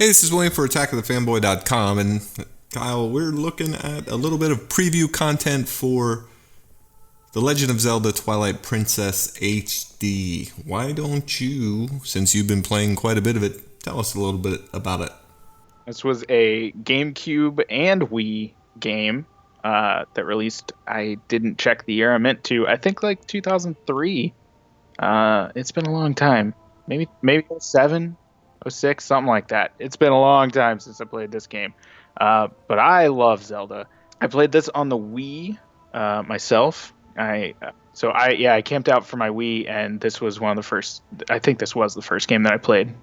Hey, this is William for attackofthefanboy.com, and Kyle, we're looking at a little bit of preview content for The Legend of Zelda Twilight Princess HD. Why don't you, since you've been playing quite a bit of it, tell us a little bit about it? This was a GameCube and Wii game that released. I didn't check the year. I meant to. I think like 2003. It's been a long time. Maybe '07, '06, something like that. It's been a long time since I played this game. But I love Zelda. I played this on the Wii myself. I camped out for my Wii, and this was one of the first. I think this was the first game that I played.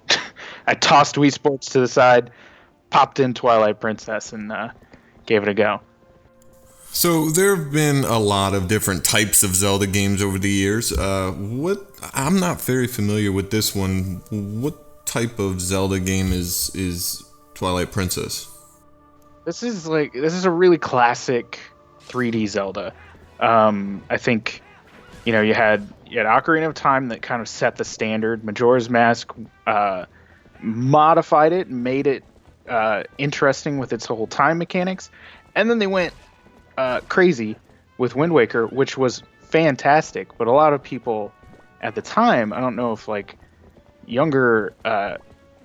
I tossed Wii Sports to the side, popped in Twilight Princess, and gave it a go. So there have been a lot of different types of Zelda games over the years. I'm not very familiar with this one. What type of Zelda game is Twilight Princess? This is a really classic 3D Zelda. I think you had Ocarina of Time that kind of set the standard. Majora's Mask modified it, made it interesting with its whole time mechanics, and then they went crazy with Wind Waker, which was fantastic. But a lot of people at the time, I don't know if like younger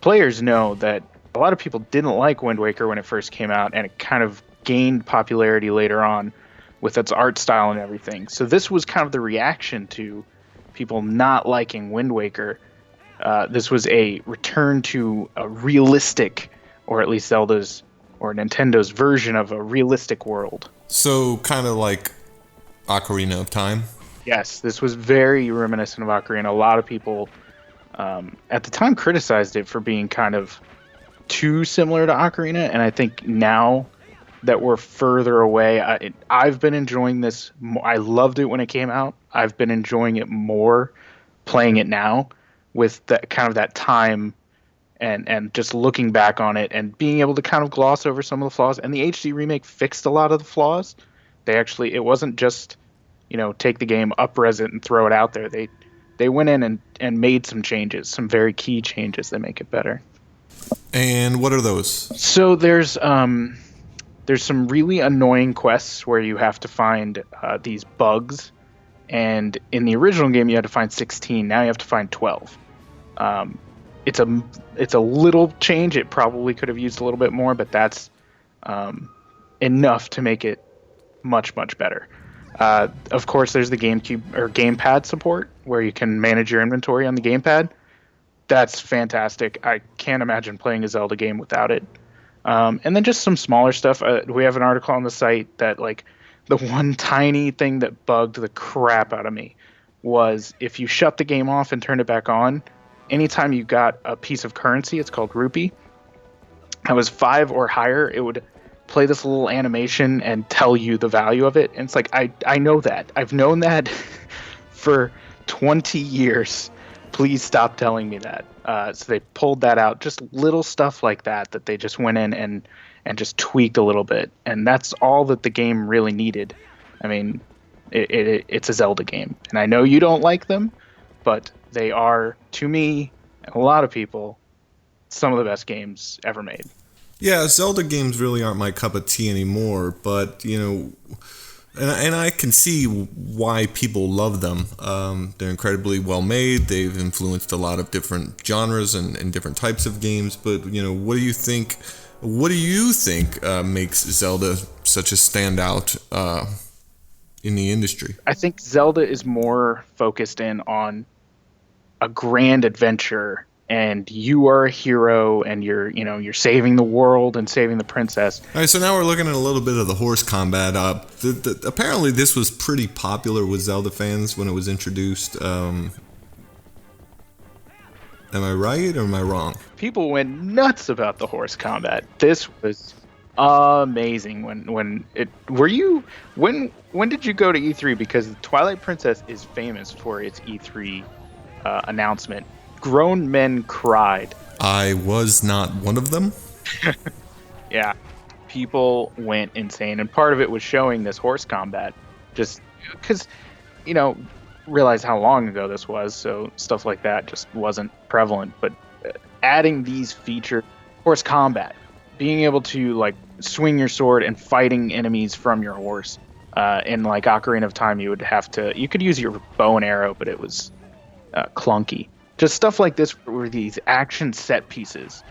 players know that a lot of people didn't like Wind Waker when it first came out, and it kind of gained popularity later on with its art style and everything. So this was kind of the reaction to people not liking Wind Waker. This was a return to a realistic, or at least Zelda's or Nintendo's version of a realistic world. So kind of like Ocarina of Time? Yes, this was very reminiscent of Ocarina. A lot of people at the time criticized it for being kind of too similar to Ocarina, and I think now that we're further away, I've been enjoying this. I loved it when it came out. I've been enjoying it more playing it now with that kind of that time and just looking back on it and being able to kind of gloss over some of the flaws. And the HD remake fixed a lot of the flaws. It wasn't just, take the game, up-res it, and throw it out there. They went in and made some changes, some very key changes that make it better. And what are those? So there's some really annoying quests where you have to find these bugs, and in the original game you had to find 16. Now you have to find 12. It's a little change. It probably could have used a little bit more, but that's enough to make it much better. Of course, there's the GameCube or gamepad support where you can manage your inventory on the gamepad. That's fantastic. I can't imagine playing a Zelda game without it. And then just some smaller stuff. We have an article on the site that like the one tiny thing that bugged the crap out of me was if you shut the game off and turn it back on, anytime you got a piece of currency, it's called rupee, that was 5 or higher, it would play this little animation and tell you the value of it. And it's like, I know that. I've known that for 20 years. Please stop telling me that. So they pulled that out. Just little stuff like that they just went in and just tweaked a little bit. And that's all that the game really needed. I mean, it's a Zelda game. And I know you don't like them, but they are, to me, and a lot of people, some of the best games ever made. Yeah, Zelda games really aren't my cup of tea anymore, but, and I can see why people love them. They're incredibly well made. They've influenced a lot of different genres and different types of games. But what do you think? What do you think makes Zelda such a standout in the industry? I think Zelda is more focused in on a grand adventure, and you are a hero, and you're saving the world and saving the princess. All right, so now we're looking at a little bit of the horse combat. Apparently, this was pretty popular with Zelda fans when it was introduced. Am I right or am I wrong? People went nuts about the horse combat. This was amazing. When did you go to E3? Because Twilight Princess is famous for its E3 announcement. Grown men cried. I was not one of them. Yeah, people went insane, and part of it was showing this horse combat, just because realize how long ago this was, so stuff like that just wasn't prevalent. But adding these features horse combat, being able to like swing your sword and fighting enemies from your horse. In like Ocarina of Time, you could use your bow and arrow, but it was clunky. Just stuff like this were these action set pieces.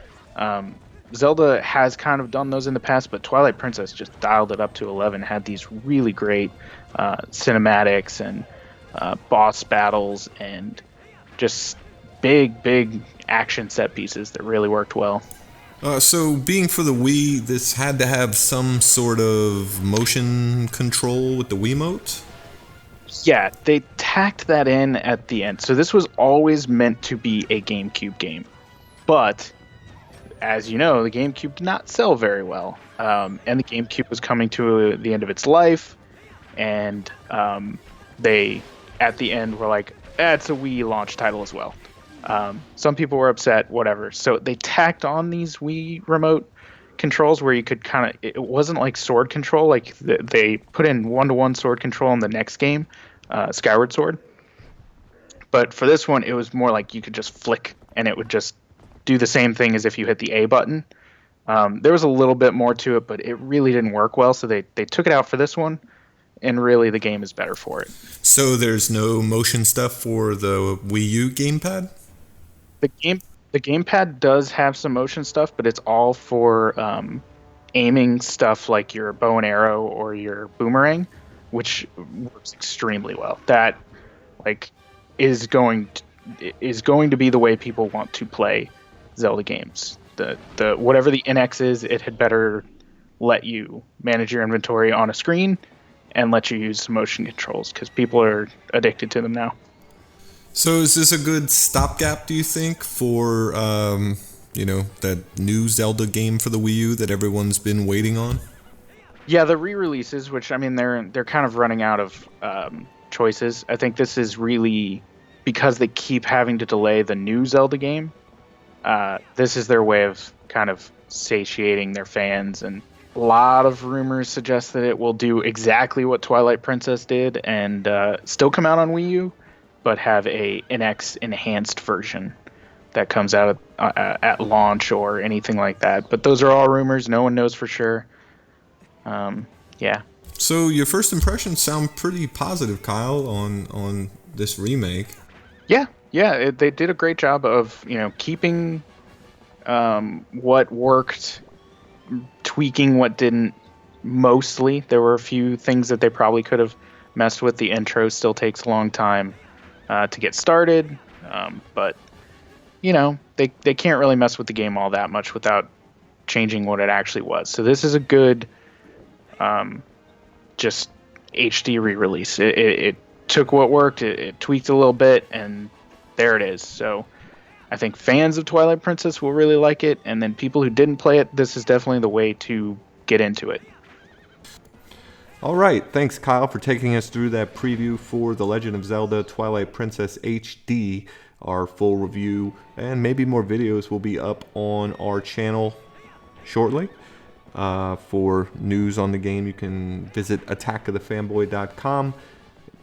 Zelda has kind of done those in the past, but Twilight Princess just dialed it up to 11. Had these really great cinematics and boss battles and just big action set pieces that really worked well. So being for the Wii, this had to have some sort of motion control with the Wiimote? Yeah, they tacked that in at the end. So this was always meant to be a GameCube game. But, as you know, the GameCube did not sell very well. And the GameCube was coming to the end of its life. And they, at the end, were like, it's a Wii launch title as well. Some people were upset, whatever. So they tacked on these Wii remote controls where you could kind of, it wasn't like sword control. Like they put in 1-to-1 sword control in the next game, Skyward Sword. But for this one, it was more like you could just flick and it would just do the same thing as if you hit the A button. There was a little bit more to it, but it really didn't work well. So they took it out for this one. And really, the game is better for it. So there's no motion stuff for the Wii U gamepad? The gamepad does have some motion stuff, but it's all for aiming stuff like your bow and arrow or your boomerang, which works extremely well. That like is going to be the way people want to play Zelda games. The whatever the NX is, it had better let you manage your inventory on a screen and let you use some motion controls because people are addicted to them now. So is this a good stopgap, do you think, for that new Zelda game for the Wii U that everyone's been waiting on? Yeah, the re-releases, which I mean they're kind of running out of choices. I think this is really because they keep having to delay the new Zelda game. This is their way of kind of satiating their fans, and a lot of rumors suggest that it will do exactly what Twilight Princess did and still come out on Wii U, but have a NX enhanced version that comes out at launch or anything like that. But those are all rumors. No one knows for sure. Yeah. So your first impressions sound pretty positive, Kyle, on this remake. Yeah. They did a great job of keeping what worked, tweaking what didn't. Mostly, there were a few things that they probably could have messed with. The intro still takes a long time to get started, but they can't really mess with the game all that much without changing what it actually was. So this is a good just HD re-release. It took what worked, it tweaked a little bit, and there it is. So I think fans of Twilight Princess will really like it, and then people who didn't play it, this is definitely the way to get into it. All right, thanks Kyle for taking us through that preview for The Legend of Zelda Twilight Princess HD. Our full review and maybe more videos will be up on our channel shortly. For news on the game, you can visit attackofthefanboy.com.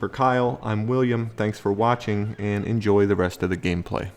For Kyle, I'm William. Thanks for watching and enjoy the rest of the gameplay.